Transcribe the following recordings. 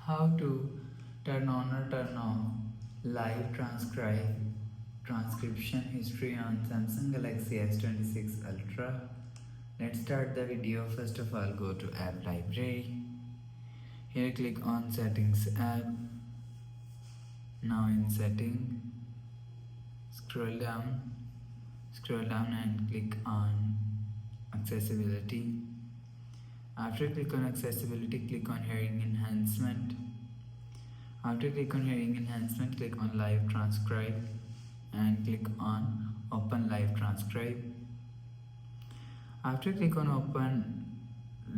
How to turn on or turn off live transcribe transcription history on Samsung Galaxy S26 Ultra. Let's start the video. First of all, go to App Library. Here click on Settings app. Now in Setting, scroll down and click on Accessibility. After click on Accessibility, click on Hearing Enhancement. After click on Hearing Enhancement, click on Live Transcribe and click on Open Live Transcribe. After click on Open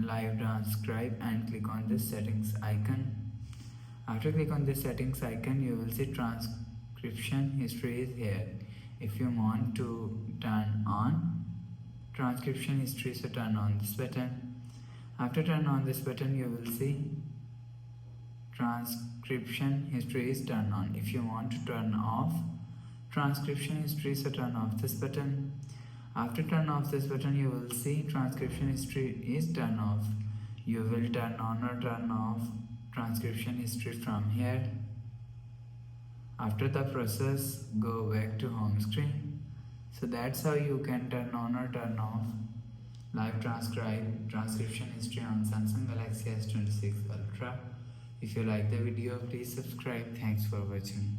Live Transcribe and click on this settings icon. After click on this settings icon, you will see transcription history is here. If you want to turn on transcription history, so turn on this button. After turn on this button, you will see transcription history is turned on. If you want to turn off transcription history, so turn off this button. After turn off this button, you will see transcription history is turned off. You will turn on or turn off transcription history from here. After the process, go back to home screen. So that's how you can turn on or turn off live transcription history on Samsung Galaxy S26 Ultra. If you like the video, please subscribe. Thanks for watching.